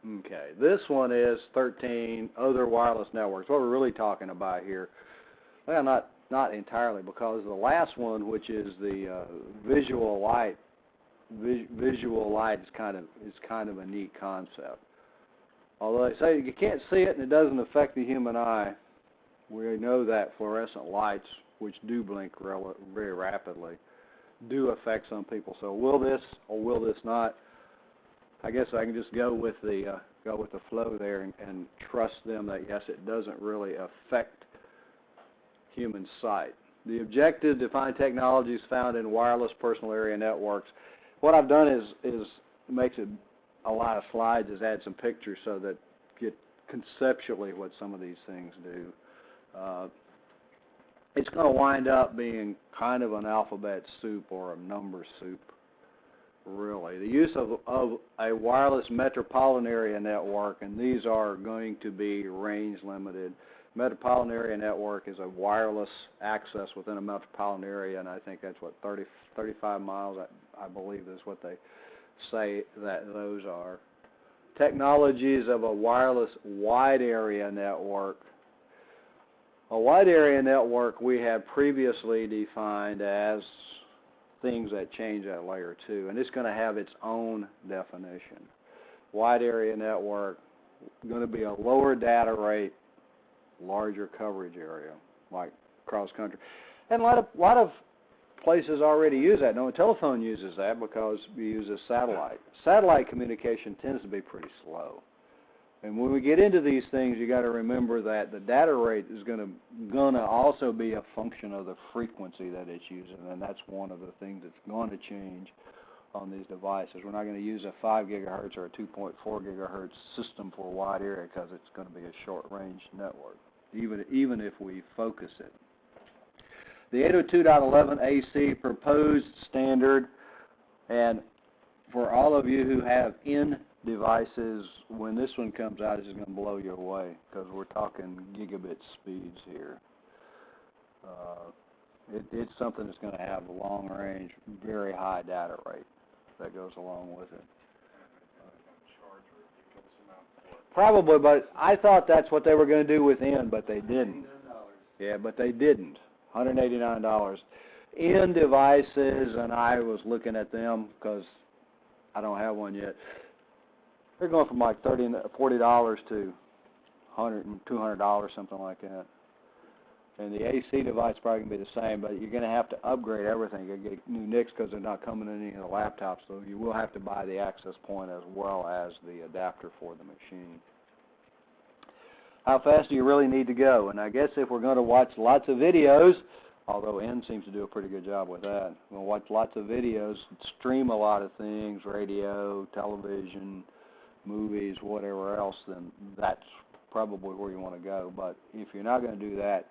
Okay, this one is 13 other wireless networks. What we're really talking about here, well, not entirely, because the last one, which is the visual light, visual light is kind of a neat concept. Although they say you can't see it and it doesn't affect the human eye, we know that fluorescent lights, which do blink very rapidly, do affect some people. So will this or will this not? I guess I can just go with the flow there and trust them that yes, it doesn't really affect human sight. The objective to find technologies found in wireless personal area networks. What I've done is makes it a lot of slides, is add some pictures so that get conceptually what some of these things do. It's going to wind up being kind of an alphabet soup or a number soup, really. The use of a wireless metropolitan area network, and these are going to be range limited. Metropolitan area network is a wireless access within a metropolitan area, and I think that's what, 35 miles, I believe is what they say that those are. Technologies of a wireless wide area network. A wide area network we had previously defined as things that change at layer 2, and it's going to have its own definition. Wide area network, going to be a lower data rate, larger coverage area, like cross country. And a lot of places already use that. No, a telephone uses that because we use a satellite. Satellite communication tends to be pretty slow. And when we get into these things, you got to remember that the data rate is going to also be a function of the frequency that it's using, and that's one of the things that's going to change on these devices. We're not going to use a 5 gigahertz or a 2.4 gigahertz system for a wide area because it's going to be a short-range network, even if we focus it. The 802.11 AC proposed standard, and for all of you who have in devices, when this one comes out, it's going to blow you away because we're talking gigabit speeds here. It's something that's going to have a long range, very high data rate that goes along with it. Probably, but I thought that's what they were going to do with N, but they didn't. Yeah, but they didn't. $189. In devices, and I was looking at them because I don't have one yet. They're going from like $40 to $100, $200, something like that. And the AC device is probably going to be the same, but you're going to have to upgrade everything. You're going to get new NICs because they're not coming in any of the laptops, so you will have to buy the access point as well as the adapter for the machine. How fast do you really need to go? And I guess if we're going to watch lots of videos, although N seems to do a pretty good job with that, we'll watch lots of videos, stream a lot of things, radio, television, movies, whatever else, then that's probably where you want to go. But if you're not going to do that,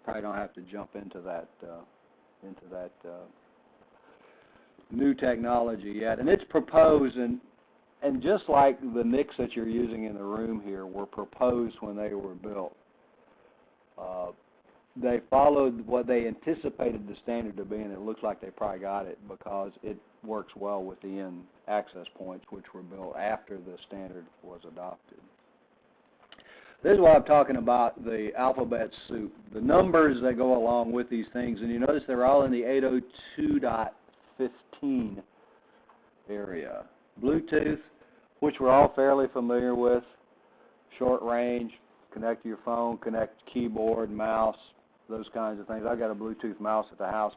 probably don't have to jump into that new technology yet. And it's proposed, and just like the NICs that you're using in the room here were proposed when they were built, they followed what they anticipated the standard to be, and it looks like they probably got it because it works well with the N access points, which were built after the standard was adopted. This is what I'm talking about, the alphabet soup, the numbers that go along with these things, and you notice they're all in the 802.15 area. Bluetooth, which we're all fairly familiar with, short range, connect to your phone, connect keyboard, mouse, those kinds of things. I've got a Bluetooth mouse at the house,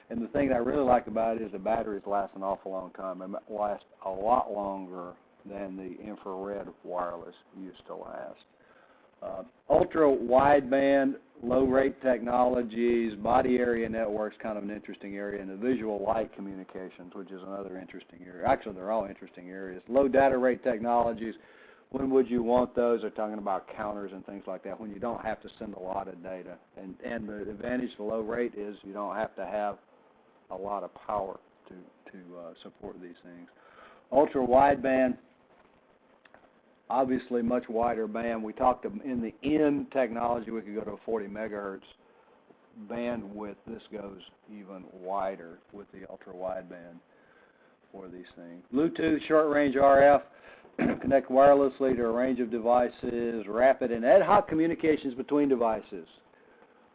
and the thing that I really like about it is the batteries last an awful long time. They last a lot longer than the infrared wireless used to last. Ultra-Wideband, low-rate technologies, body area networks, kind of an interesting area, and the visual light communications, which is another interesting area. Actually, they're all interesting areas. Low data rate technologies, when would you want those? They're talking about counters and things like that, when you don't have to send a lot of data. And the advantage to low rate is you don't have to have a lot of power to support these things. Ultra-Wideband, obviously much wider band. We talked in the N technology, we could go to a 40 megahertz bandwidth. This goes even wider with the ultra-wideband for these things. Bluetooth, short-range RF. connect wirelessly to a range of devices, rapid and ad hoc communications between devices.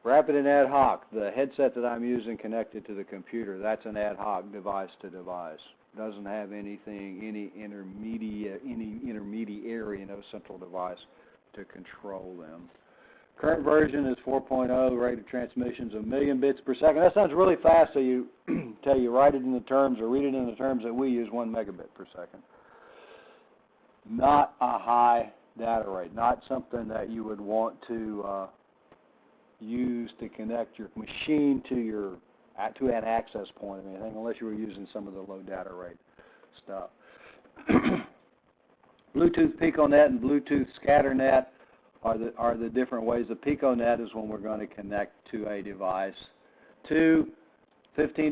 Rapid and ad hoc, the headset that I'm using connected to the computer, that's an ad hoc device to device. Doesn't have anything, any intermediary, no central device to control them. Current version is 4.0, rate of transmissions a million bits per second. That sounds really fast, so you tell you write it in the terms or read it in the terms that we use, 1 megabit per second. Not a high data rate, not something that you would want to use to connect your machine to an access point or anything, unless you were using some of the low data rate stuff. Bluetooth PicoNet and Bluetooth ScatterNet are the different ways. The PicoNet is when we're going to connect to a device. 15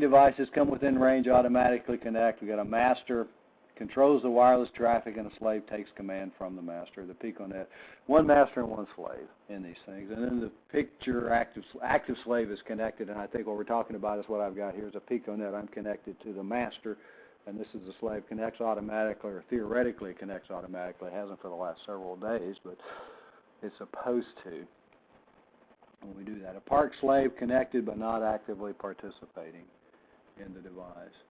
devices come within range, automatically connect. We've got a master, controls the wireless traffic, and a slave takes command from the master, the PicoNet. One master and one slave in these things. And then the picture active slave is connected, and I think what we're talking about is what I've got here is a PicoNet. I'm connected to the master, and this is the slave. Connects automatically, or theoretically connects automatically. It hasn't for the last several days, but it's supposed to when we do that. A park slave connected but not actively participating in the device.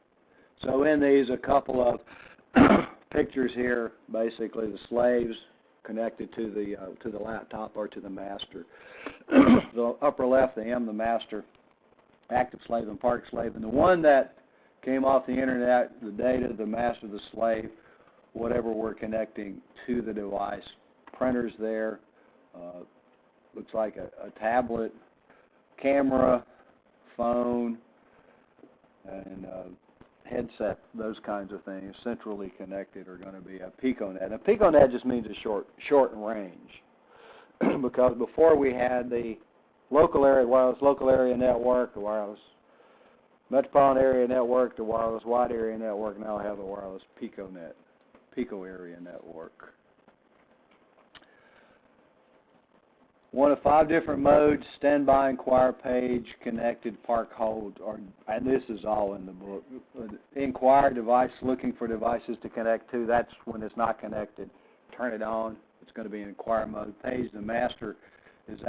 So in these, a couple of pictures here, basically the slaves connected to the laptop or to the master. The upper left, the M, the master, active slave and park slave. And the one that came off the internet, the data, the master, the slave, whatever we're connecting to the device. Printers there, looks like a tablet, camera, phone, and headset, those kinds of things, centrally connected, are going to be a PicoNet. And a PicoNet just means a short range, because before we had the wireless local area network, the wireless metropolitan area network, the wireless wide area network. Now we have a wireless PicoNet, Pico area network. One of 5 different modes: standby, inquire, page, connected, park, hold, and this is all in the book. Inquire, device, looking for devices to connect to. That's when it's not connected. Turn it on. It's going to be in inquire mode. Page, the master is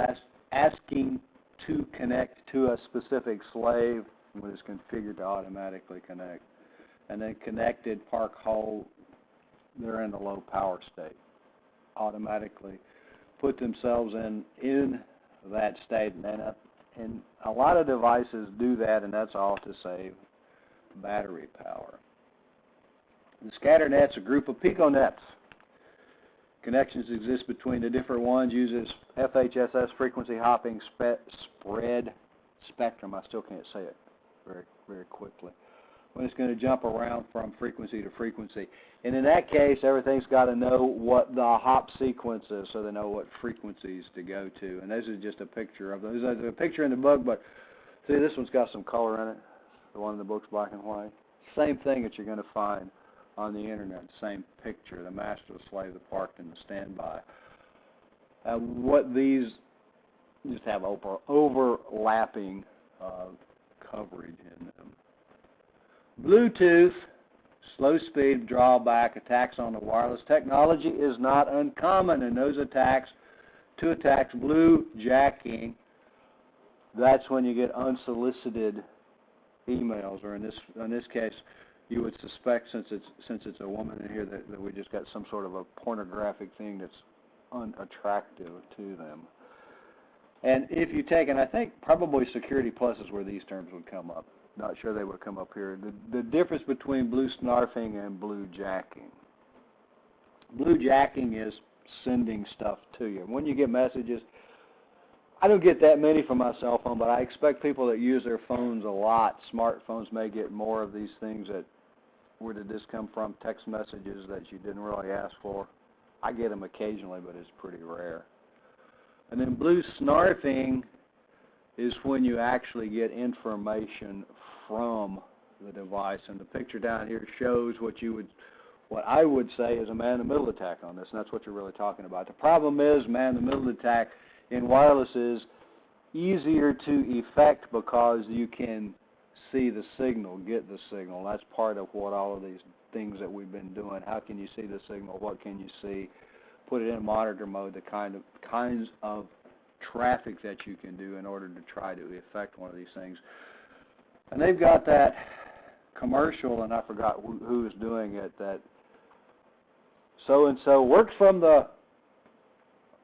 asking to connect to a specific slave when it's configured to automatically connect. And then connected, park, hold, they're in the low power state. Automatically put themselves in that state, and a lot of devices do that, and that's all to save battery power. The ScatterNet's a group of PicoNets. Connections exist between the different ones, uses FHSS, frequency hopping spread spectrum. I still can't say it very, very quickly. When it's going to jump around from frequency to frequency. And in that case, everything's got to know what the hop sequence is, so they know what frequencies to go to. And this is just a picture of those. There's a picture in the book, but see, this one's got some color in it. The one in the book's black and white. Same thing that you're going to find on the internet. Same picture: the master, the slave, the parked, and the standby. What these just have overlapping coverage in them. Bluetooth, slow speed, drawback, attacks on the wireless technology is not uncommon, and those attacks, 2 attacks, blue jacking, that's when you get unsolicited emails, or in this case, you would suspect, since it's a woman in here, that we just got some sort of a pornographic thing that's unattractive to them. And if you take, and I think probably Security Plus is where these terms would come up. Not sure they would come up here. The difference between blue snarfing and blue jacking. Blue jacking is sending stuff to you. When you get messages, I don't get that many from my cell phone, but I expect people that use their phones a lot, smartphones, may get more of these things that, where did this come from, text messages that you didn't really ask for. I get them occasionally, but it's pretty rare. And then blue snarfing is when you actually get information from the device, and the picture down here shows what I would say is a man-in-the-middle attack on this, and that's what you're really talking about. The problem is man-in-the-middle attack in wireless is easier to effect because you can see the signal, get the signal. That's part of what all of these things that we've been doing. How can you see the signal? What can you see? Put it in monitor mode, the kinds of traffic that you can do in order to try to affect one of these things. And they've got that commercial, and I forgot who's doing it, that so-and-so works from the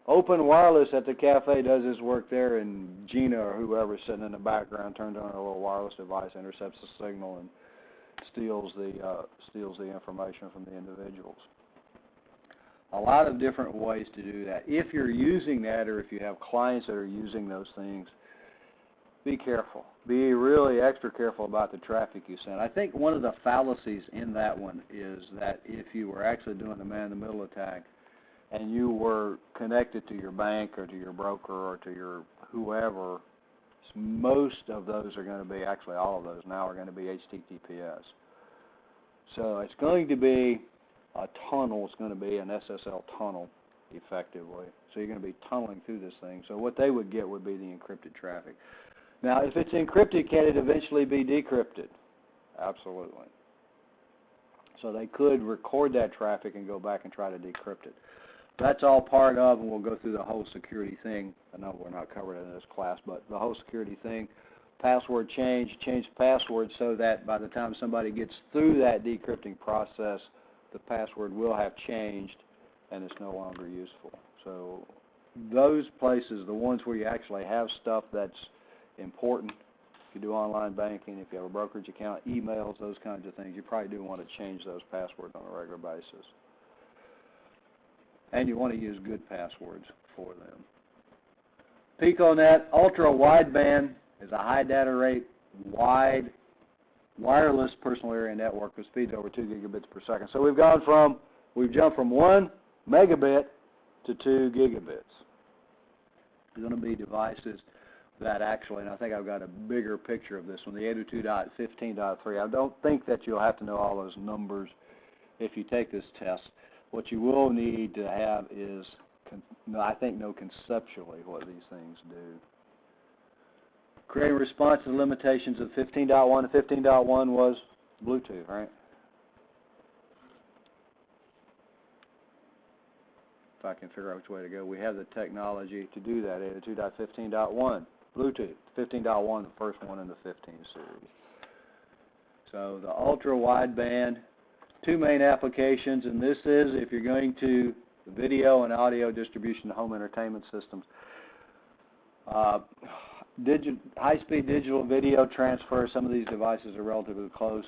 Open Wireless at the cafe, does his work there, and Gina or whoever's sitting in the background turns on a little wireless device, intercepts the signal, and steals the information from the individuals. A lot of different ways to do that. If you're using that, or if you have clients that are using those things, be careful. Be really extra careful about the traffic you send. I think one of the fallacies in that one is that if you were actually doing a man-in-the-middle attack and you were connected to your bank or to your broker or to your whoever, most of those are going to be, actually all of those now are going to be HTTPS. So it's going to be a tunnel. It's going to be an SSL tunnel, effectively. So you're going to be tunneling through this thing. So what they would get would be the encrypted traffic. Now, if it's encrypted, can it eventually be decrypted? Absolutely. So they could record that traffic and go back and try to decrypt it. That's all part of, and we'll go through the whole security thing. I know we're not covering it in this class, but the whole security thing, password change password so that by the time somebody gets through that decrypting process, the password will have changed and it's no longer useful. So those places, the ones where you actually have stuff that's important, if you do online banking, if you have a brokerage account, emails, those kinds of things, you probably do want to change those passwords on a regular basis. And you want to use good passwords for them. PicoNet Ultra-Wideband is a high data rate, wide, wireless personal area network with speeds over 2 gigabits per second. So we've jumped from 1 megabit to 2 gigabits. There's going to be devices that actually, and I think I've got a bigger picture of this one, the 802.15.3. I don't think that you'll have to know all those numbers if you take this test. What you will need to have is, I think, know conceptually what these things do. Create a response to the limitations of 15.1 and 15.1 was Bluetooth, right? If I can figure out which way to go, we have the technology to do that. 802.15.1, Bluetooth, 15.1, the first one in the 15 series. So the ultra-wideband, 2 main applications, and this is if you're going to video and audio distribution to home entertainment systems. High-speed digital video transfer, some of these devices are relatively close,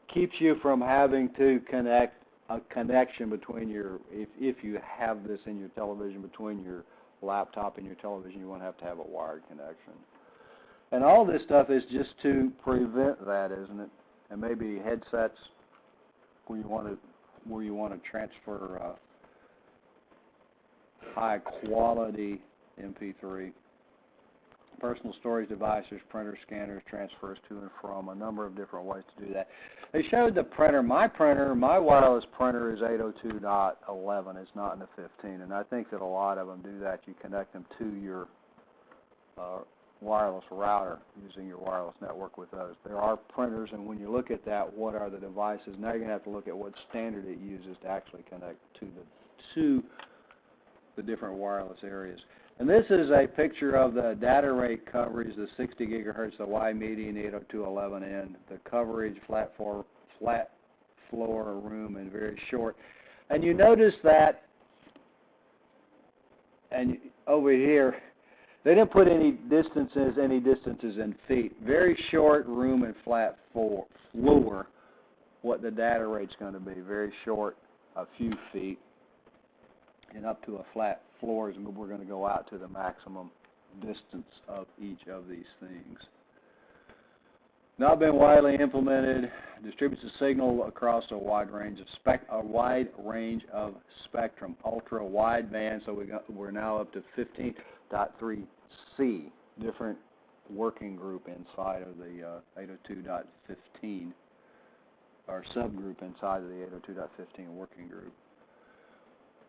keeps you from having to connect a connection between your, if you have this in your television, between your laptop and your television, you won't have to have a wired connection. And all this stuff is just to prevent that, isn't it? And maybe headsets where you want to transfer high quality MP3. Personal storage devices, printers, scanners, transfers to and from, a number of different ways to do that. They showed the printer. My wireless printer is 802.11. It's not in the 15, and I think that a lot of them do that. You connect them to your wireless router using your wireless network with those. There are printers, and when you look at that, what are the devices? Now you're going to have to look at what standard it uses to actually connect to the different wireless areas. And this is a picture of the data rate coverage, the 60 gigahertz, the Y median, 802.11n, the coverage, flat floor room, and very short. And you notice that, and over here, they didn't put any distances in feet. Very short room and flat floor, what the data rate's going to be. Very short, a few feet, and up to a flat floor, and we're going to go out to the maximum distance of each of these things. Not been widely implemented. Distributes the signal across a wide range of spectrum. Ultra wideband. So we're now up to 15.3C, different working group inside of the 802.15, or subgroup inside of the 802.15 working group.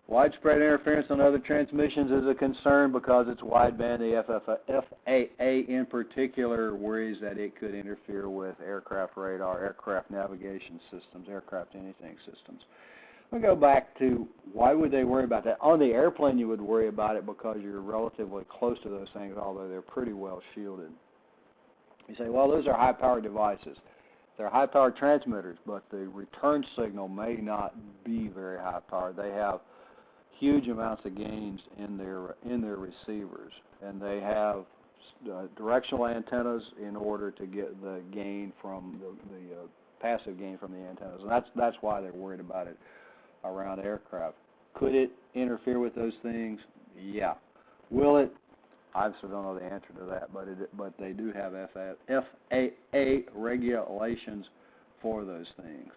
Widespread interference on other transmissions is a concern because it's wideband. The FAA in particular worries that it could interfere with aircraft radar, aircraft navigation systems, aircraft anything systems. We'll go back to why would they worry about that? On the airplane you would worry about it because you're relatively close to those things, although they're pretty well shielded. You say, well, those are high-powered devices. They're high-powered transmitters, but the return signal may not be very high-powered. They have huge amounts of gains in their receivers, and they have directional antennas in order to get the gain from the passive gain from the antennas, and that's why they're worried about it around aircraft. Could it interfere with those things? Yeah. Will it? I still don't know the answer to that, but they do have FAA regulations for those things.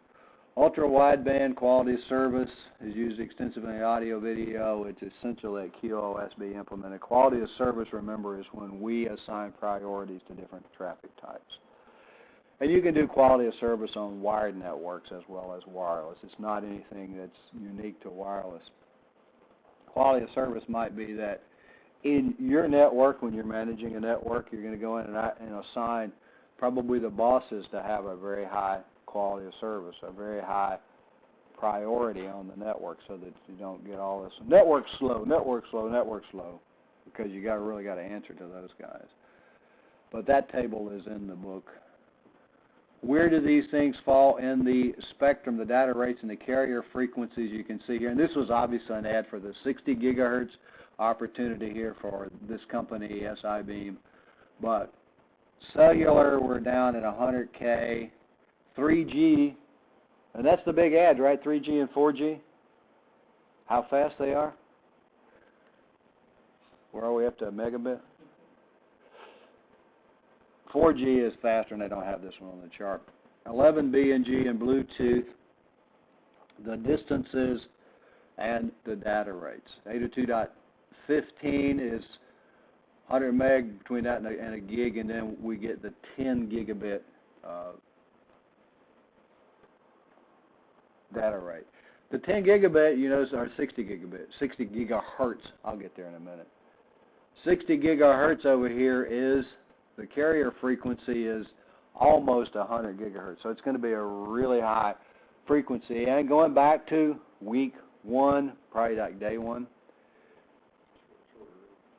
Ultra-wideband quality of service is used extensively in audio video. It's essentially a QoS implemented. Quality of service, remember, is when we assign priorities to different traffic types. And you can do quality of service on wired networks as well as wireless. It's not anything that's unique to wireless. Quality of service might be that in your network, when you're managing a network, you're going to go in and assign probably the bosses to have a very high quality of service, a very high priority on the network, so that you don't get all this network slow, because you really got to answer to those guys. But that table is in the book. Where do these things fall in the spectrum, the data rates and the carrier frequencies you can see here? And this was obviously an ad for the 60 gigahertz opportunity here for this company, SI Beam. But cellular, we're down at 100K. 3G, and that's the big ad, right? 3G and 4G, how fast they are. Where are we up to a megabit? 4G is faster, and they don't have this one on the chart. 11B and G and Bluetooth, the distances and the data rates. 802.15 is 100 meg between that and a gig, and then we get the 10 gigabit data rate. The 10 gigabit, you notice, are 60 gigahertz. I'll get there in a minute. 60 gigahertz over here is, the carrier frequency is almost 100 gigahertz. So it's going to be a really high frequency. And going back to week one, probably like day one,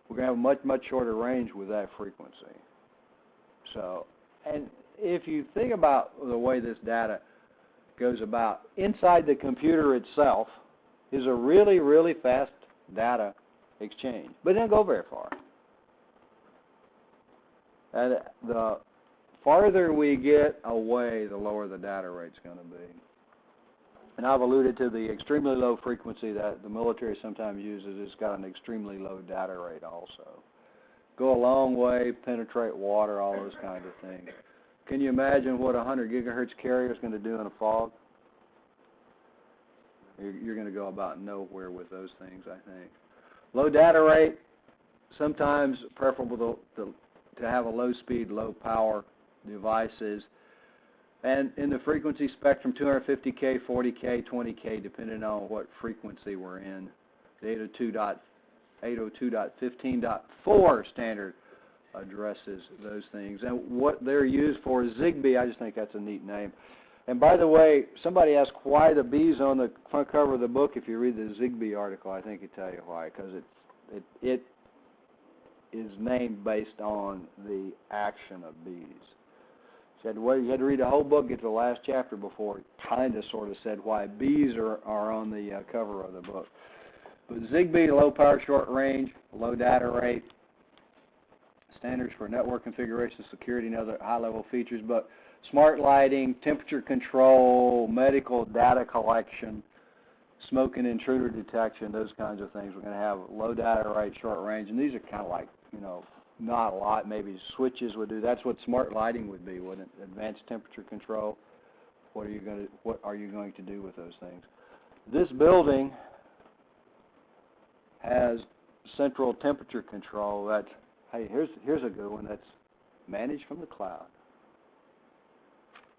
we're going to have a much, much shorter range with that frequency. So, and if you think about the way this data goes about, inside the computer itself is a really, really fast data exchange, but it doesn't go very far. And the farther we get away, the lower the data rate's going to be. And I've alluded to the extremely low frequency that the military sometimes uses. It's got an extremely low data rate also. Go a long way, penetrate water, all those kinds of things. Can you imagine what a 100 gigahertz carrier is going to do in a fog? You're going to go about nowhere with those things, I think. Low data rate, sometimes preferable to have a low speed, low power devices. And in the frequency spectrum, 250K, 40K, 20K, depending on what frequency we're in. The 802.15.4 standard addresses those things. And what they're used for is Zigbee. I just think that's a neat name. And by the way, somebody asked why the bees on the front cover of the book. If you read the Zigbee article, I think it tell you why, because it is named based on the action of bees. Said, well, you had to read the whole book, get to the last chapter before it kind of sort of said why bees are on the cover of the book. But Zigbee, low power, short range, low data rate, standards for network configuration, security, and other high-level features, but smart lighting, temperature control, medical data collection, smoke and intruder detection, those kinds of things. We're going to have low data rate, short range, and these are kind of like, you know, not a lot. Maybe switches would do. That's what smart lighting would be, wouldn't it? Advanced temperature control. What are you going to do with those things? This building has central temperature control. That, hey, here's a good one. That's managed from the cloud.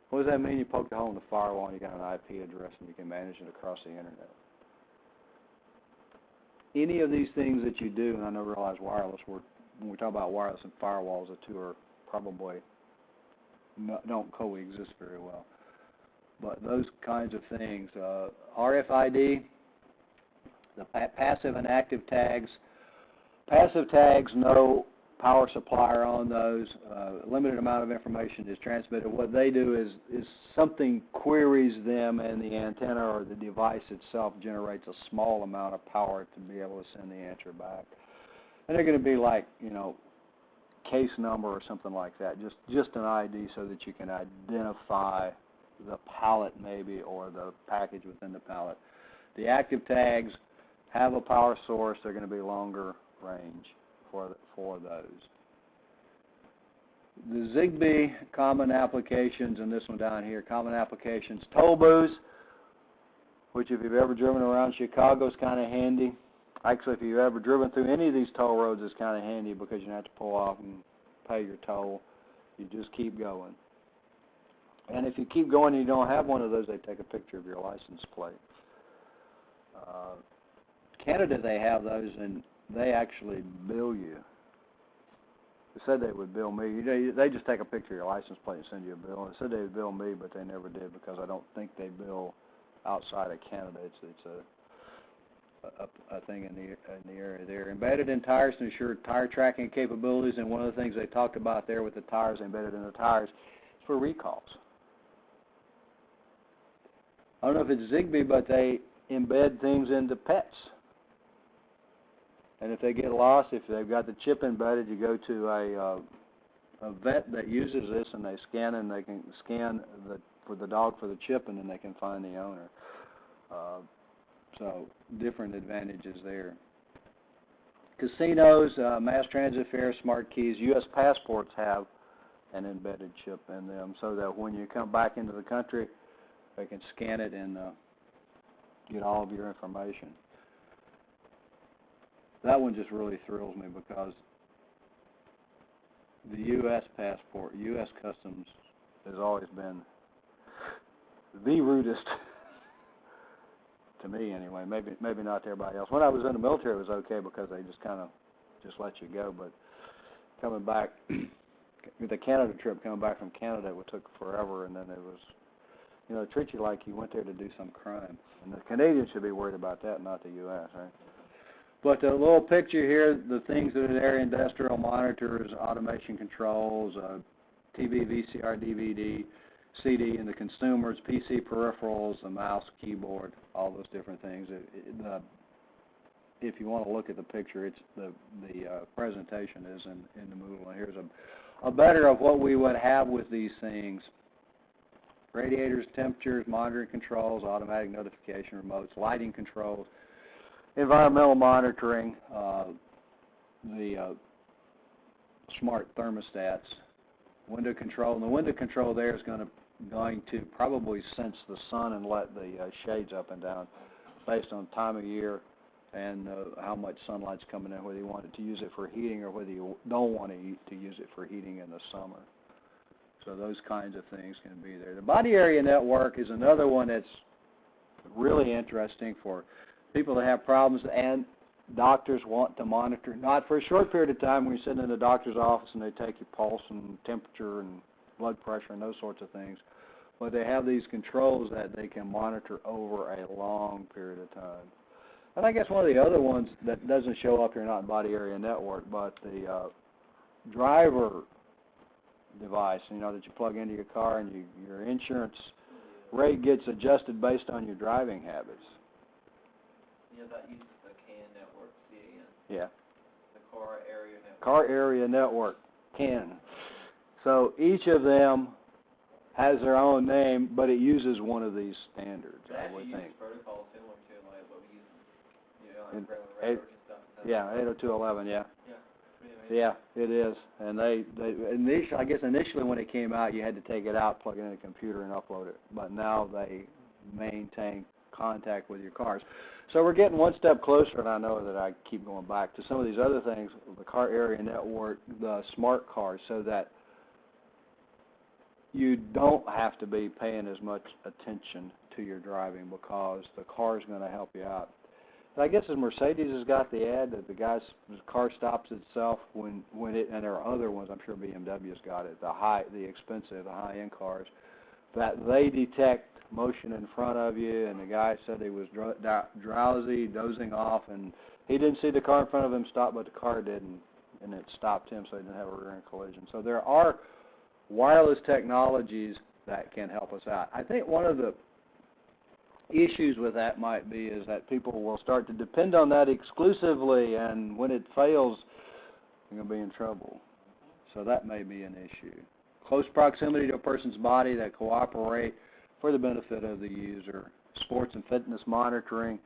What does that mean? You poke a hole in the firewall and you got an IP address and you can manage it across the internet. any of these things that you do, and I know realize wireless, when we talk about wireless and firewalls, the two are probably don't coexist very well. But those kinds of things, RFID, the passive and active tags. Passive tags, no power supplier on those. Limited amount of information is transmitted. What they do is something queries them, and the antenna or the device itself generates a small amount of power to be able to send the answer back. And they're going to be like, you know, case number or something like that, just an ID so that you can identify the pallet maybe or the package within the pallet. The active tags have a power source. They're going to be longer range for those. The Zigbee common applications, and this one down here, common applications, toll booths, which if you've ever driven around Chicago is kind of handy. Actually, if you've ever driven through any of these toll roads, it's kind of handy because you don't have to pull off and pay your toll. You just keep going. And if you keep going and you don't have one of those, they take a picture of your license plate. Canada, they have those, and they actually bill you. They said they would bill me. They just take a picture of your license plate and send you a bill. They said they would bill me, but they never did because I don't think they bill outside of Canada. It's a thing in the area there. Embedded in tires to ensure tire tracking capabilities, and one of the things they talked about there with the tires embedded in the tires is for recalls. I don't know if it's Zigbee, but they embed things into pets. And if they get lost, if they've got the chip embedded, you go to a vet that uses this, and they scan, and they can scan for the dog for the chip, and then they can find the owner. So different advantages there. Casinos, mass transit fares, smart keys, U.S. passports have an embedded chip in them so that when you come back into the country, they can scan it and get all of your information. That one just really thrills me because the U.S. passport, U.S. Customs has always been the rudest, to me anyway, maybe not to everybody else. When I was in the military, it was okay because they just kind of just let you go, but coming back, the Canada trip, coming back from Canada, it took forever, and then it was, you know, treat you like you went there to do some crime. And the Canadians should be worried about that, not the U.S., right? But the little picture here, the things that are there, industrial monitors, automation controls, TV, VCR, DVD, CD, and the consumers, PC peripherals, the mouse, keyboard, all those different things. If you want to look at the picture, it's the presentation is in the Moodle. And here's a better of what we would have with these things. Radiators, temperatures, monitoring controls, automatic notification remotes, lighting controls, environmental monitoring, the smart thermostats, window control. And the window control there is going to probably sense the sun and let the shades up and down based on time of year and how much sunlight's coming in, whether you want it to use it for heating or whether you don't want to use it for heating in the summer. So those kinds of things can be there. The body area network is another one that's really interesting for people that have problems, and doctors want to monitor, not for a short period of time when you're sitting in the doctor's office and they take your pulse and temperature and blood pressure and those sorts of things, but they have these controls that they can monitor over a long period of time. And I guess one of the other ones that doesn't show up here, not in body area network, but the driver device, you know, that you plug into your car, and your insurance rate gets adjusted based on your driving habits. Yeah, that uses the CAN network, CAN. Yeah. The car area network. Car area network, CAN. So each of them has their own name, but it uses one of these standards, I would think. Protocol similar to like what we use, you know, like regular and stuff. Yeah, 802.11, yeah. Yeah. Yeah, it is. And they initially, I guess initially when it came out, you had to take it out, plug it in a computer, and upload it. But now they maintain contact with your cars. So we're getting one step closer, and I know that I keep going back to some of these other things, the car area network, the smart cars, so that you don't have to be paying as much attention to your driving because the car is going to help you out. I guess as Mercedes has got the ad that the car stops itself when it, and there are other ones, I'm sure BMW's got it, the high-end cars, that they detect motion in front of you, and the guy said he was drowsy, dozing off, and he didn't see the car in front of him stop, but the car did, and it stopped him, so he didn't have a rear-end collision. So there are wireless technologies that can help us out. I think one of the issues with that might be is that people will start to depend on that exclusively, and when it fails, you're going to be in trouble. So that may be an issue. Close proximity to a person's body that cooperate for the benefit of the user. Sports and fitness monitoring.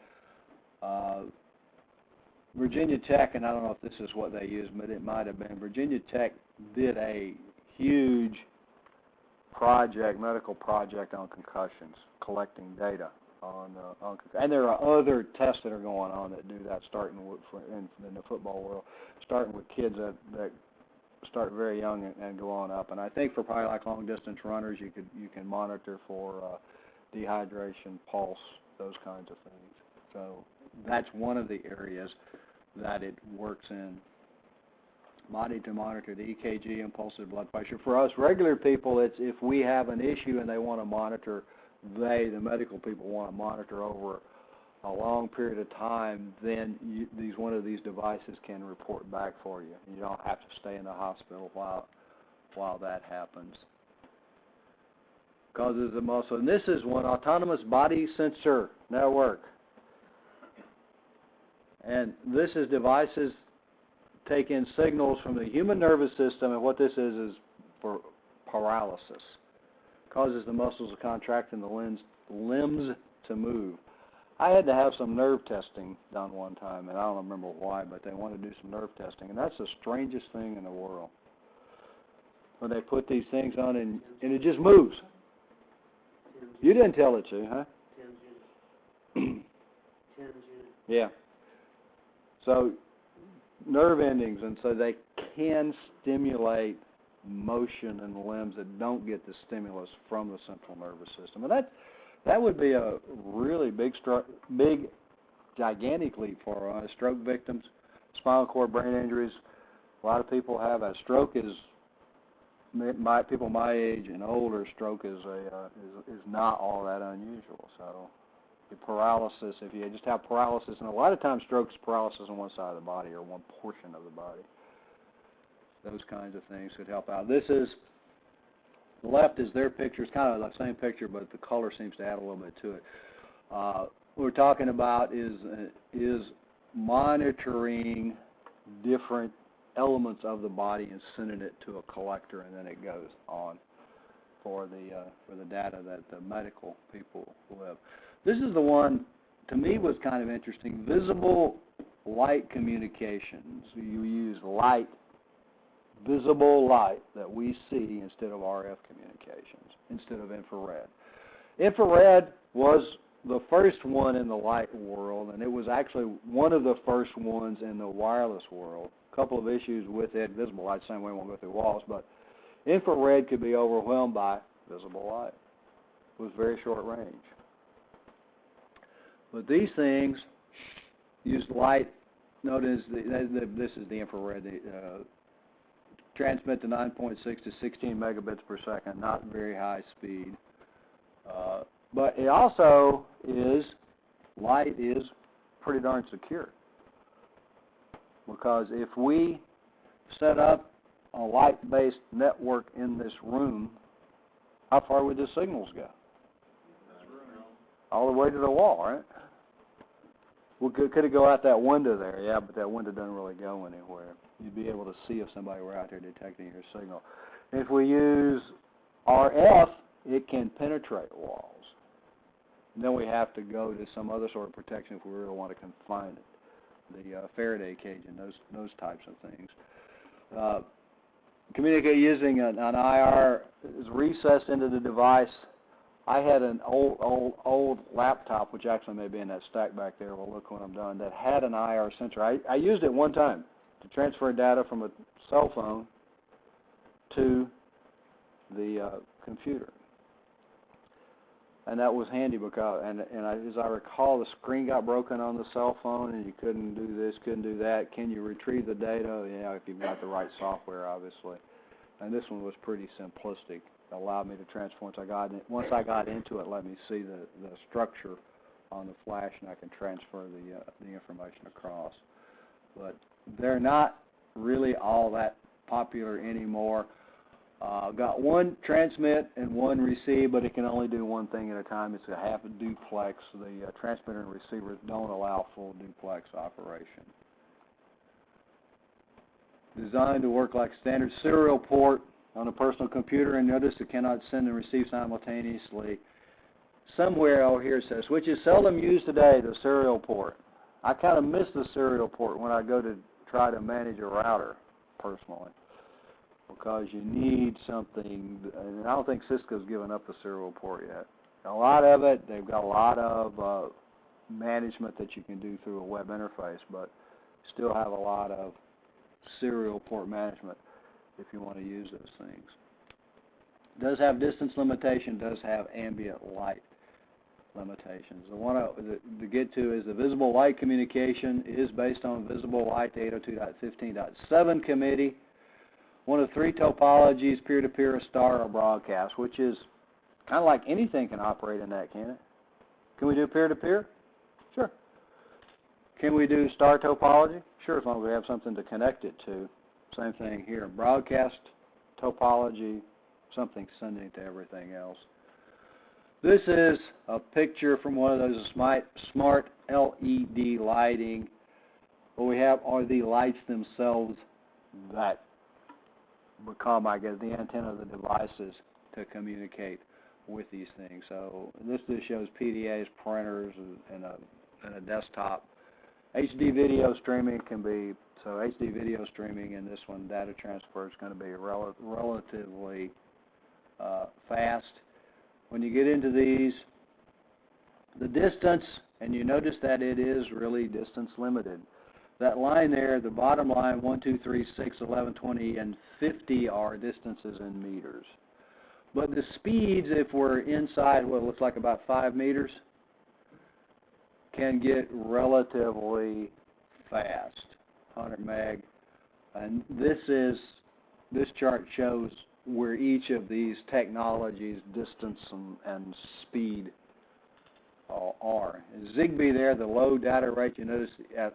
Virginia Tech, and I don't know if this is what they use, but it might have been, Virginia Tech did a huge project, medical project on concussions, collecting data on and there are other tests that are going on that do that, starting with, in the football world, starting with kids that start very young and go on up. And I think for probably like long distance runners, you can monitor for dehydration, pulse, those kinds of things. So that's one of the areas that it works in. Body to monitor the EKG, impulsive blood pressure. For us regular people, it's if we have an issue and they want to monitor, the medical people want to monitor over a long period of time, then one of these devices can report back for you. You don't have to stay in the hospital while that happens. Causes the muscle. And this is one, autonomous body sensor network. And this is devices take in signals from the human nervous system, and what this is for paralysis. Causes the muscles to contract and the limbs to move. I had to have some nerve testing done one time, and I don't remember why, but they wanted to do some nerve testing, and that's the strangest thing in the world. When they put these things on, and it just moves. You didn't tell it to, huh? Yeah. So nerve endings, and so they can stimulate motion in the limbs that don't get the stimulus from the central nervous system. And that would be a really big, gigantic leap for stroke victims, spinal cord brain injuries. A lot of people have a stroke. People my age and older, stroke is not all that unusual. So the paralysis, if you just have paralysis, and a lot of times stroke is paralysis on one side of the body or one portion of the body. Those kinds of things could help out. This is, the left is their picture. It's kind of the same picture, but the color seems to add a little bit to it. What we're talking about is monitoring different elements of the body and sending it to a collector, and then it goes on for the data that the medical people live. This is the one, to me, was kind of interesting. Visible light communications. You use light, visible light that we see instead of RF communications, instead of infrared. Infrared was the first one in the light world, and it was actually one of the first ones in the wireless world. A couple of issues with it. Visible light, same way, won't go through walls, but infrared could be overwhelmed by visible light. It was very short range. But these things use light. Notice this is the infrared. Transmit to 9.6 to 16 megabits per second, not very high speed. But it also light is pretty darn secure. Because if we set up a light-based network in this room, how far would the signals go? All the way to the wall, right? Well, could it go out that window there? Yeah, but that window doesn't really go anywhere. You'd be able to see if somebody were out there detecting your signal. If we use RF, it can penetrate walls. And then we have to go to some other sort of protection if we really want to confine it. The Faraday cage and those types of things. Communicate using an IR is recessed into the device. I had an old laptop, which actually may be in that stack back there. We'll look when I'm done. That had an IR sensor. I used it one time to transfer data from a cell phone to the computer. And that was handy because, as I recall, the screen got broken on the cell phone and you couldn't do this, couldn't do that. Can you retrieve the data? Yeah, if you've got the right software, obviously. And this one was pretty simplistic. It allowed me to transfer once I got into it, let me see the structure on the flash, and I can transfer the information across. But they're not really all that popular anymore. Got one transmit and one receive, but it can only do one thing at a time. It's a half a duplex. The transmitter and receiver don't allow full duplex operation. Designed to work like standard serial port on a personal computer, and notice it cannot send and receive simultaneously. Somewhere over here it says, which is seldom used today, the serial port. I kind of miss the serial port when I go to try to manage a router, personally, because you need something, and I don't think Cisco's given up the serial port yet. A lot of it, they've got a lot of management that you can do through a web interface, but still have a lot of serial port management if you want to use those things. Does have distance limitation, does have ambient light limitations. The one to get to is the visible light communication is based on visible light 802.15.7 committee. One of three topologies, peer-to-peer, a star, or broadcast, which is kind of like anything can operate in that, can it? Can we do peer-to-peer? Sure. Can we do star topology? Sure, as long as we have something to connect it to. Same thing here. Broadcast topology, something sending to everything else. This is a picture from one of those smart LED lighting. What we have are the lights themselves that become, I guess, the antenna of the devices to communicate with these things. So this just shows PDAs, printers, and a desktop. HD video streaming can be, so HD video streaming in this one, data transfer is going to be relatively fast. When you get into these, the distance, and you notice that it is really distance limited. That line there, the bottom line, 1, 2, 3, 6, 11, 20, and 50 are distances in meters. But the speeds, if we're inside what looks like about 5 meters, can get relatively fast, 100 meg. And this chart shows where each of these technologies, distance and speed, are. Zigbee there, the low data rate, you notice at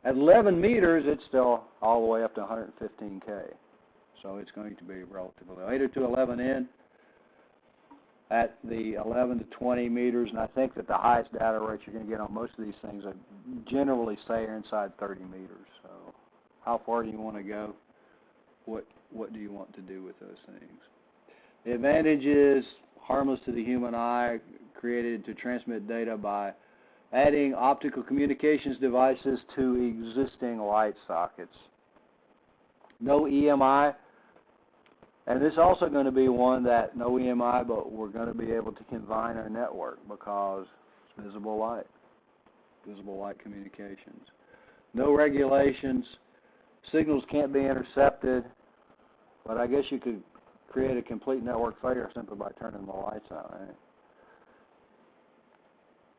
11 meters, it's still all the way up to 115K. So it's going to be relatively low. 802.11n at the 11 to 20 meters, and I think that the highest data rates you're going to get on most of these things are generally say are inside 30 meters. So how far do you want to go? What do you want to do with those things? The advantage is harmless to the human eye, created to transmit data by adding optical communications devices to existing light sockets. No EMI, and this is also going to be one that no EMI, but we're going to be able to combine our network because it's visible light communications. No regulations, signals can't be intercepted, but I guess you could create a complete network failure simply by turning the lights out, right?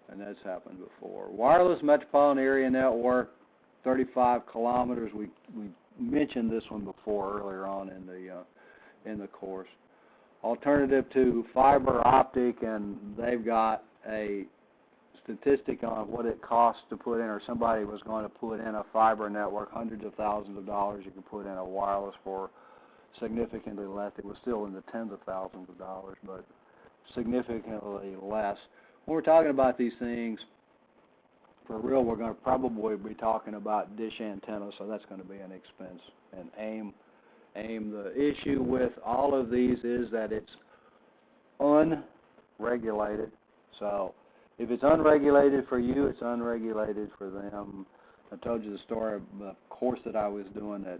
And that's happened before. Wireless metropolitan area network, 35 kilometers. We mentioned this one before earlier on in the course. Alternative to fiber optic, and they've got a statistic on what it costs to put in, or somebody was going to put in a fiber network, hundreds of thousands of dollars. You can put in a wireless for significantly less. It was still in the tens of thousands of dollars, but significantly less. When we're talking about these things, for real, we're going to probably be talking about dish antennas, so that's going to be an expense. And AIM, the issue with all of these is that it's unregulated. So if it's unregulated for you, it's unregulated for them. I told you the story of the course that I was doing that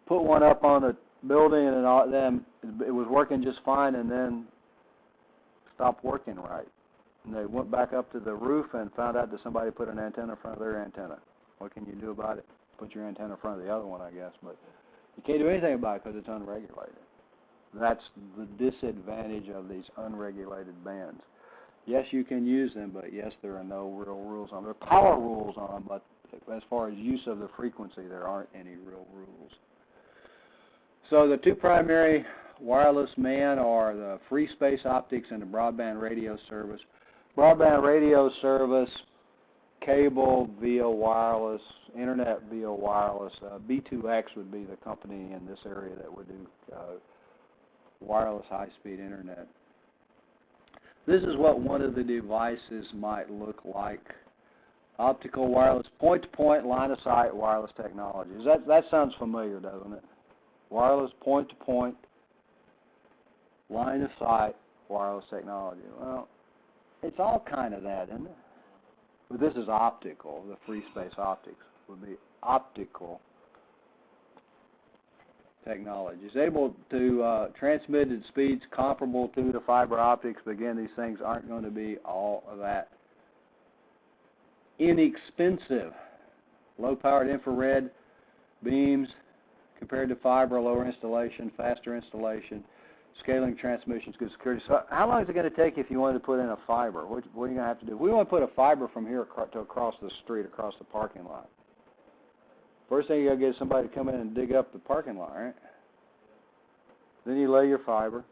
put one up on the building, and then it was working just fine, and then stopped working right. And they went back up to the roof and found out that somebody put an antenna in front of their antenna. What can you do about it? Put your antenna in front of the other one, I guess, but you can't do anything about it because it's unregulated. That's the disadvantage of these unregulated bands. Yes, you can use them, but yes, there are no real rules on them. There are power rules on them, but as far as use of the frequency, there aren't any real rules. So the two primary wireless MAN are the free space optics and the broadband radio service. Broadband radio service, cable via wireless, internet via wireless. B2X would be the company in this area that would do wireless high-speed internet. This is what one of the devices might look like. Optical wireless, point-to-point, line-of-sight wireless technologies. That sounds familiar, doesn't it? Wireless point-to-point, line-of-sight wireless technology. Well, it's all kind of that, isn't it? But this is optical. The free space optics would be optical technology. It's able to transmit at speeds comparable to the fiber optics, but again, these things aren't going to be all of that inexpensive. Low-powered infrared beams compared to fiber, lower installation, faster installation, scaling transmissions, good security. So how long is it going to take if you wanted to put in a fiber? What are you going to have to do? We want to put a fiber from here to across the street, across the parking lot. First thing you got to get is somebody to come in and dig up the parking lot, right? Then you lay your fiber.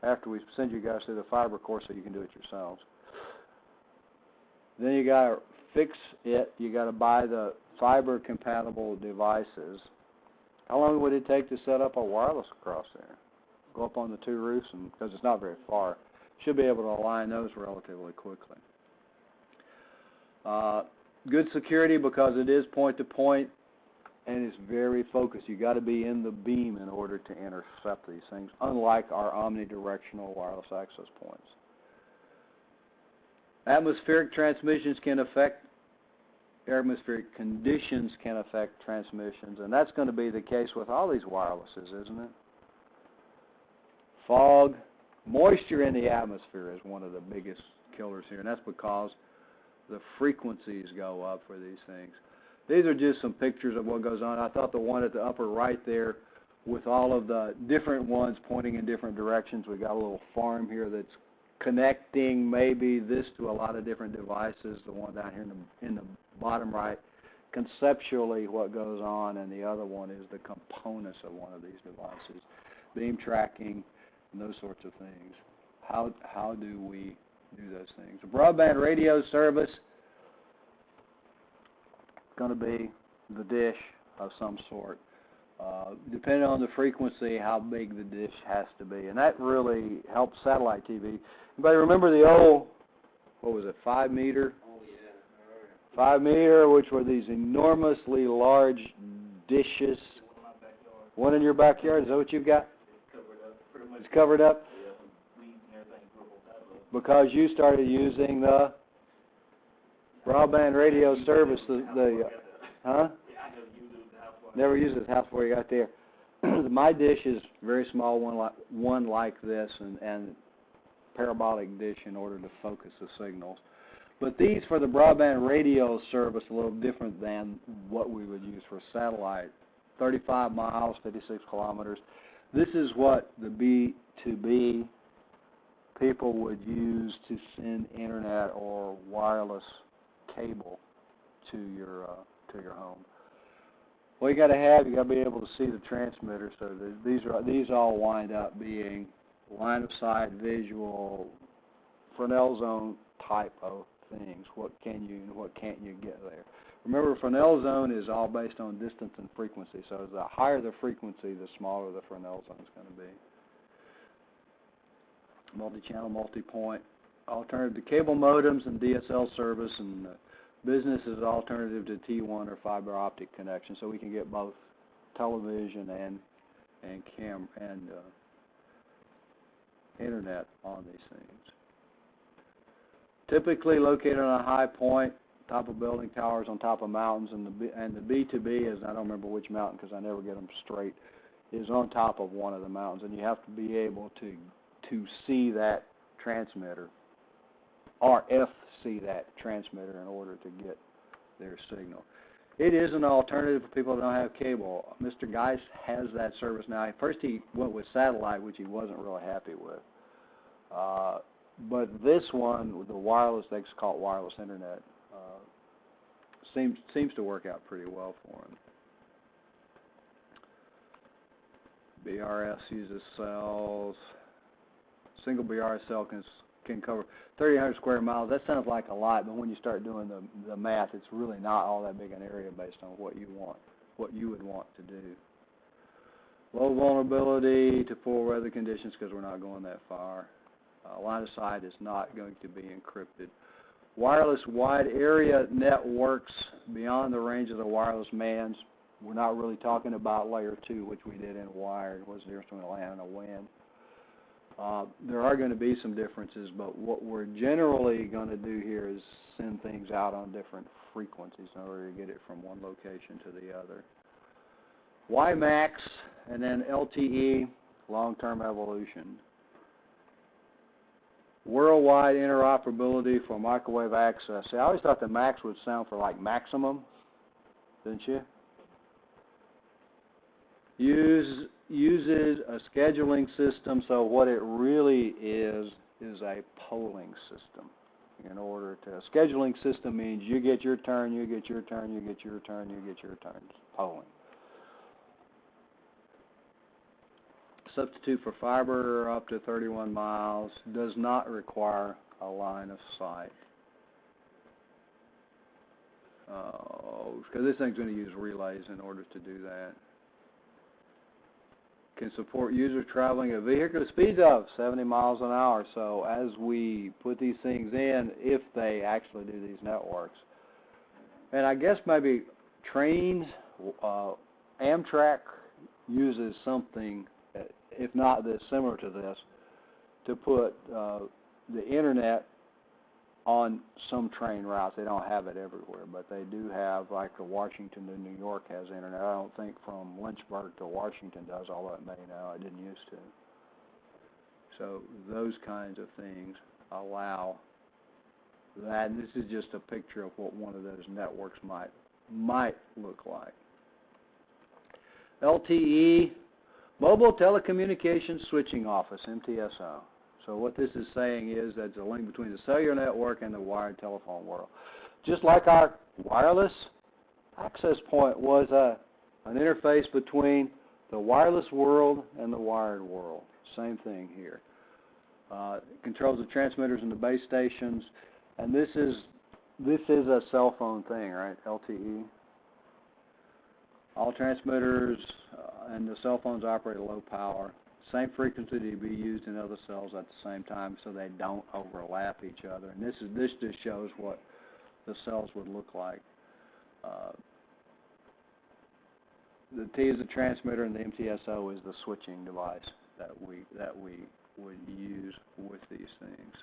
After we send you guys through the fiber course so you can do it yourselves. Then you got to fix it. You got to buy the fiber compatible devices. How long would it take to set up a wireless across there? Go up on the two roofs, and because it's not very far, should be able to align those relatively quickly. Good security because it is point-to-point and it's very focused. You got to be in the beam in order to intercept these things, unlike our omnidirectional wireless access points. Atmospheric transmissions can affect, atmospheric conditions can affect transmissions, and that's going to be the case with all these wirelesses, isn't it? Fog, moisture in the atmosphere is one of the biggest killers here, and that's because the frequencies go up for these things. These are just some pictures of what goes on. I thought the one at the upper right there with all of the different ones pointing in different directions. We got a little farm here that's connecting maybe this to a lot of different devices. The one down here in the bottom right, conceptually what goes on, and the other one is the components of one of these devices, beam tracking and those sorts of things. How do we do those things? A broadband radio service is going to be the dish of some sort. Depending on the frequency, how big the dish has to be. And that really helps satellite TV. Anybody remember the old, what was it, 5 meter? Oh, yeah. 5 meter, which were these enormously large dishes. One in your backyard, is that what you've got? It's covered up, pretty much. It's covered up? Yeah, weeds and everything grew on top of it. Because you started using the broadband radio service, huh? Yeah, I never used it in the house. Never used it at the house before you got there. My dish is a very small one like this, and parabolic dish in order to focus the signals. But these for the broadband radio service a little different than what we would use for satellite. 35 miles, 56 kilometers. This is what the B2B people would use to send internet or wireless cable to your home. Well, you got to be able to see the transmitter. So these all wind up being line of sight, visual, Fresnel zone type of things. What can you and what can't you get there? Remember, Fresnel zone is all based on distance and frequency. So the higher the frequency, the smaller the Fresnel zone is going to be. Multi-channel, multi-point, alternative to cable modems and DSL service, and business is alternative to T1 or fiber optic connection, so we can get both television and internet on these things. Typically located on a high point, top of building towers, on top of mountains, and the B2B is, I don't remember which mountain because I never get them straight, is on top of one of the mountains, and you have to be able to see that transmitter, RF see that transmitter in order to get their signal. It is an alternative for people that don't have cable. Mr. Geis has that service now. First he went with satellite, which he wasn't really happy with. But this one, the wireless, they call it wireless internet, seems to work out pretty well for them. BRS uses cells. Single BRS cell can cover 3,800 square miles. That sounds like a lot, but when you start doing the math, it's really not all that big an area based on what you would want to do. Low vulnerability to poor weather conditions because we're not going that far. Line of sight is not going to be encrypted. Wireless wide area networks beyond the range of the wireless bands. We're not really talking about layer 2, which we did in wired. What's the difference between a LAN and a WAN? There are going to be some differences, but what we're generally going to do here is send things out on different frequencies in order to get it from one location to the other. WiMAX and then LTE, long-term evolution. Worldwide interoperability for microwave access. See, I always thought the max would sound for like maximum, didn't you? Uses a scheduling system, so what it really is a polling system. In order to, a scheduling system means you get your turn, you get your turn, you get your turn, you get your turn. Polling. Substitute for fiber up to 31 miles, does not require a line of sight. Because this thing's going to use relays in order to do that. Can support users traveling at vehicle speeds of 70 miles an hour. So as we put these things in, if they actually do these networks, and I guess maybe trains, Amtrak uses something, if not this, similar to this, to put the internet on some train routes. They don't have it everywhere, but they do have, like Washington to New York has internet. I don't think from Lynchburg to Washington does, although it may now. It didn't used to. So those kinds of things allow that. And this is just a picture of what one of those networks might look like. LTE, Mobile Telecommunications Switching Office, MTSO. So what this is saying is that it's a link between the cellular network and the wired telephone world. Just like our wireless access point was an interface between the wireless world and the wired world. Same thing here. It controls the transmitters and the base stations, and this is a cell phone thing, right? LTE. All transmitters and the cell phones operate at low power. Same frequency to be used in other cells at the same time, so they don't overlap each other. And this just shows what the cells would look like. The T is the transmitter, and the MTSO is the switching device that we would use with these things.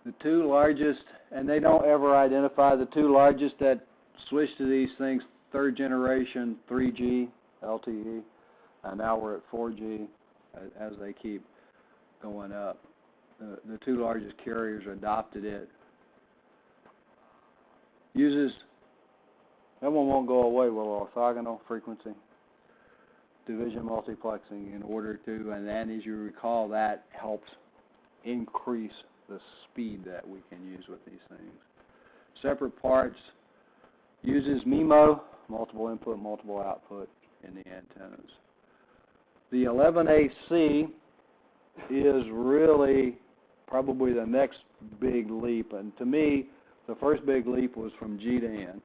The two largest, and they don't ever identify the two largest that switch to these things. Third generation 3G LTE, and now we're at 4G as they keep going up. The two largest carriers adopted it. Uses, that one won't go away, will orthogonal frequency division multiplexing in order to, and then as you recall, that helps increase the speed that we can use with these things. Separate parts, uses MIMO, multiple input, multiple output in the antennas. The 11AC is really probably the next big leap, and to me, the first big leap was from G to N,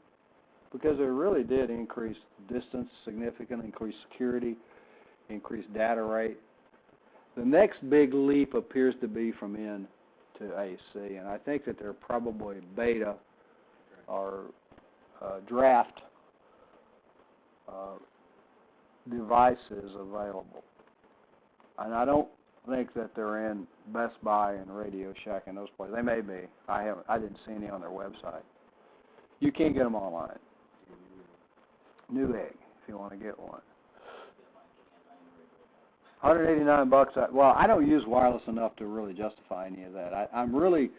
because it really did increase distance significantly, increase security, increase data rate. The next big leap appears to be from N to AC, and I think that there are probably beta or draft devices available. And I don't think that they're in Best Buy and Radio Shack and those places. They may be. I didn't see any on their website. You can get them online. Newegg, if you want to get one. $189. Well, I don't use wireless enough to really justify any of that. I'm really,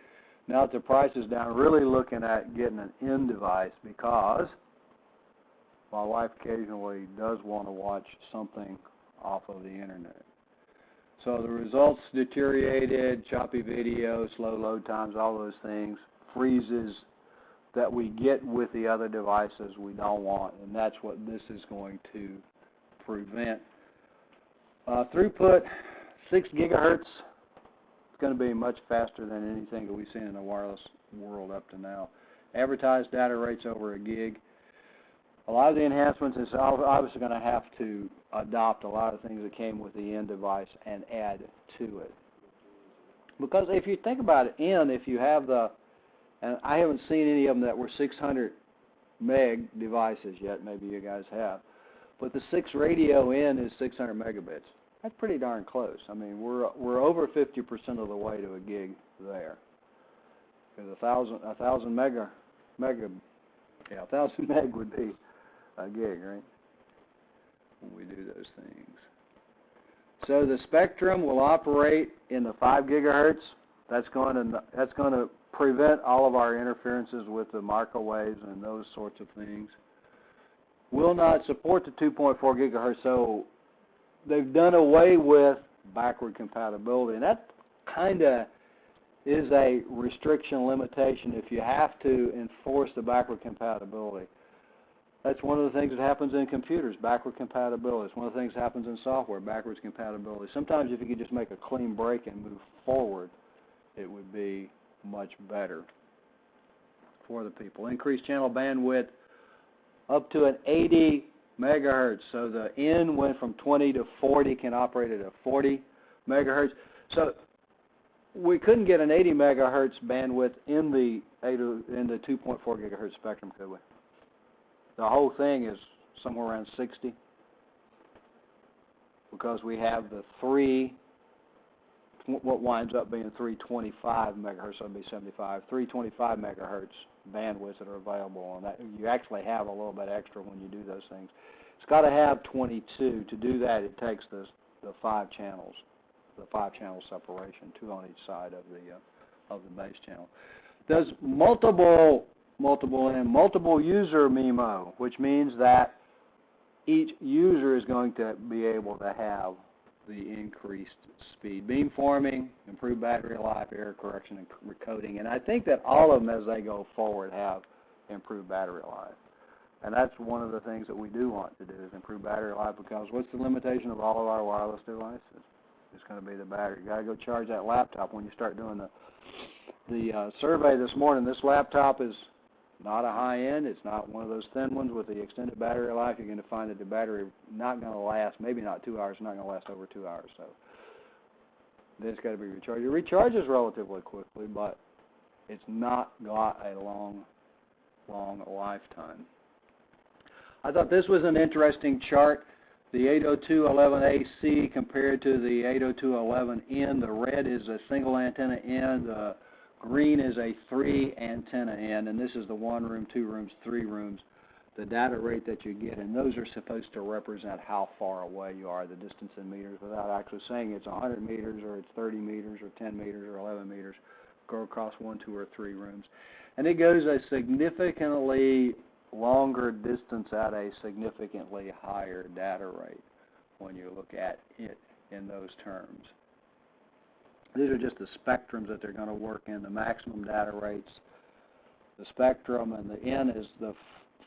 now that the price is down, really looking at getting an end device because my wife occasionally does want to watch something off of the internet. So the results deteriorated, choppy video, slow load times, all those things, freezes that we get with the other devices we don't want, and that's what this is going to prevent. Throughput, 6 gigahertz. It's going to be much faster than anything that we've seen in the wireless world up to now. Advertised data rates over a gig. A lot of the enhancements is obviously going to have to adopt a lot of things that came with the end device and add to it. Because if you think about it, if you have the, and I haven't seen any of them that were 600 meg devices yet, maybe you guys have, but the 6 radio in is 600 megabits. That's pretty darn close. I mean, we're over 50% of the way to a gig there. Because 1,000 meg would be a gig, right? When we do those things. So the spectrum will operate in the 5 gigahertz. That's going to prevent all of our interferences with the microwaves and those sorts of things. Will not support the 2.4 gigahertz, so they've done away with backward compatibility, and that kind of is a restriction limitation if you have to enforce the backward compatibility. That's one of the things that happens in computers, backward compatibility. It's one of the things that happens in software, backwards compatibility. Sometimes if you could just make a clean break and move forward, it would be much better for the people. Increased channel bandwidth up to an 80 megahertz. So the N went from 20 to 40, can operate at a 40 megahertz. So we couldn't get an 80 megahertz bandwidth in the 2.4 gigahertz spectrum, could we? The whole thing is somewhere around 60 because we have the what winds up being 325 megahertz, so it'd be 75, 325 megahertz bandwidths that are available on that. You actually have a little bit extra when you do those things. It's got to have 22. To do that, it takes the 5 channels, the 5-channel separation, 2 on each side of the base channel. Does multiple user MIMO, which means that each user is going to be able to have the increased speed. Beamforming, improved battery life, error correction, and recoding. And I think that all of them, as they go forward, have improved battery life. And that's one of the things that we do want to do is improve battery life, because what's the limitation of all of our wireless devices? It's going to be the battery. You got to go charge that laptop when you start doing the survey this morning. This laptop is not a high-end. It's not one of those thin ones with the extended battery life. You're going to find that the battery not going to last, maybe not 2 hours, not going to last over 2 hours. So then it's got to be recharged. It recharges relatively quickly, but it's not got a long lifetime. I thought this was an interesting chart. The 802.11ac compared to the 802.11n. The red is a single antenna N. The green is a 3 antenna N, and this is the 1 room, 2 rooms, 3 rooms, the data rate that you get, and those are supposed to represent how far away you are, the distance in meters, without actually saying it's 100 meters or it's 30 meters or 10 meters or 11 meters, go across 1, 2, or 3 rooms. And it goes a significantly longer distance at a significantly higher data rate when you look at it in those terms. These are just the spectrums that they're going to work in, the maximum data rates, the spectrum, and the N is the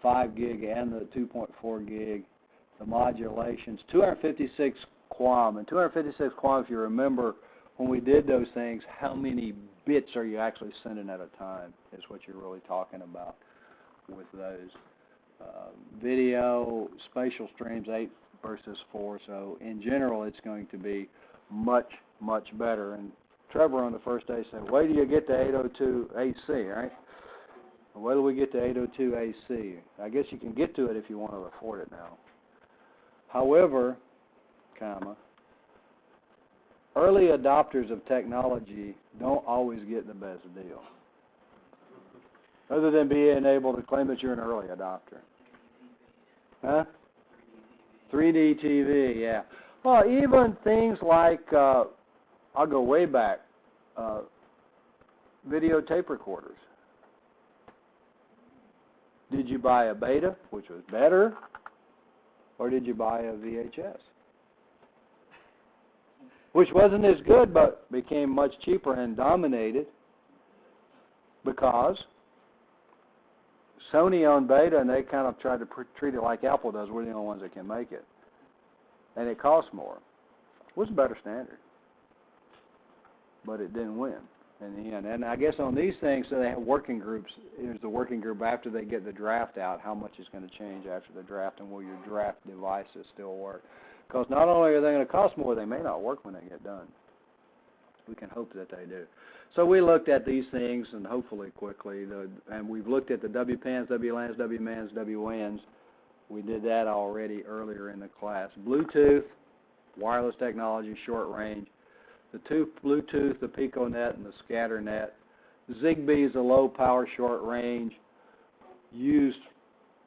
5 gig and the 2.4 gig, the modulations, 256 QAM. And 256 QAM, if you remember, when we did those things, how many bits are you actually sending at a time is what you're really talking about with those. Video, spatial streams, 8 versus 4, so in general it's going to be much better. And Trevor on the first day said, wait till you get to 802AC, right? Wait till we get to 802AC. I guess you can get to it if you want to afford it now. However, early adopters of technology don't always get the best deal, other than being able to claim that you're an early adopter. Huh? 3D TV, yeah. Well, even things like, I'll go way back, video tape recorders. Did you buy a Beta, which was better, or did you buy a VHS? which wasn't as good, but became much cheaper and dominated because Sony owned Beta, and they kind of tried to treat it like Apple does. We're the only ones that can make it. And it cost more. It was a better standard. But it didn't win in the end. And I guess on these things, so they have working groups. Here's the working group after they get the draft out, how much is going to change after the draft, and will your draft devices still work? Because not only are they going to cost more, they may not work when they get done. We can hope that they do. So we looked at these things, and hopefully quickly, and we've looked at the WPANs, WLANs, WMANs, WWANs. We did that already earlier in the class. Bluetooth, wireless technology, short range. The two Bluetooth, the PicoNet, and the ScatterNet. Zigbee is a low power, short range, used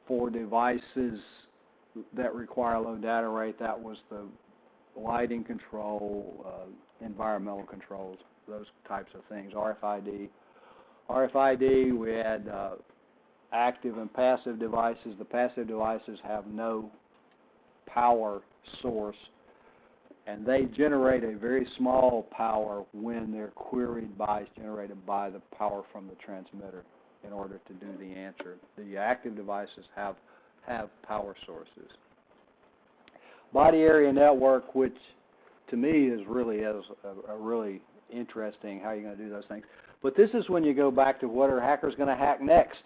for devices that require low data rate. That was the lighting control, environmental controls, those types of things. RFID. RFID, we had active and passive devices. The passive devices have no power source, and they generate a very small power when they're queried by, generated by the power from the transmitter in order to do the answer. The active devices have power sources. Body area network, which to me is really a really interesting how you're going to do those things. But this is when you go back to what are hackers going to hack next?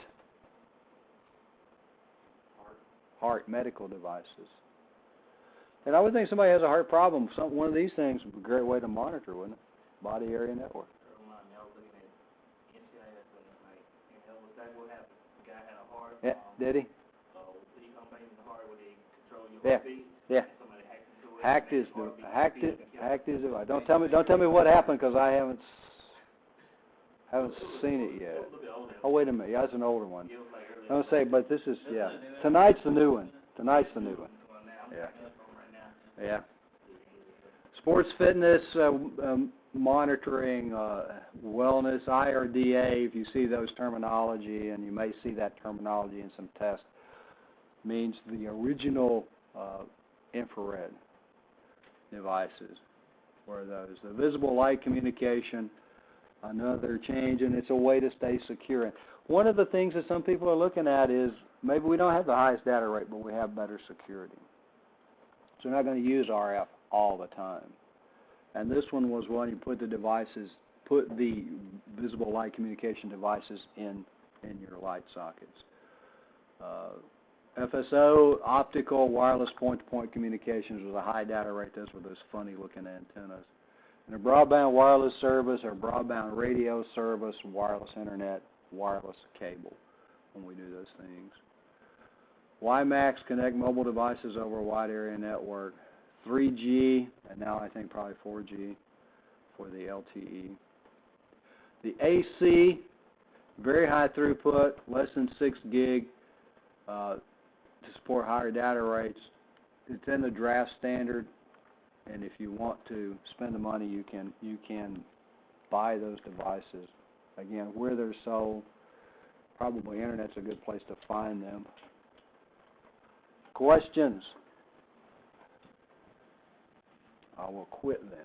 Heart medical devices. And I would think somebody has a heart problem. One of these things would be a great way to monitor, wouldn't it? Body area network. Yeah, did he? Yeah, yeah. Hacked his device. Don't tell me what happened, because I haven't seen it yet. Oh, wait a minute. Yeah, that's an older one. Don't say, but this is, yeah. Tonight's the new one. Yeah. Yeah. Sports fitness monitoring, wellness, IRDA, if you see those terminology, and you may see that terminology in some tests, means the original infrared devices were those. The visible light communication, another change, and it's a way to stay secure. And one of the things that some people are looking at is maybe we don't have the highest data rate, but we have better security. So we're not going to use RF all the time. And this one was when you put the visible light communication devices in your light sockets. FSO, optical, wireless point-to-point communications with a high data rate. Those were those funny-looking antennas. And a broadband wireless service or broadband radio service, wireless internet, wireless cable when we do those things. WiMAX, connect mobile devices over a wide area network. 3G, and now I think probably 4G for the LTE. The AC, very high throughput, less than 6 gig to support higher data rates. It's in the draft standard, and if you want to spend the money, you can buy those devices. Again, where they're sold, probably Internet's a good place to find them. Questions? I will quit then.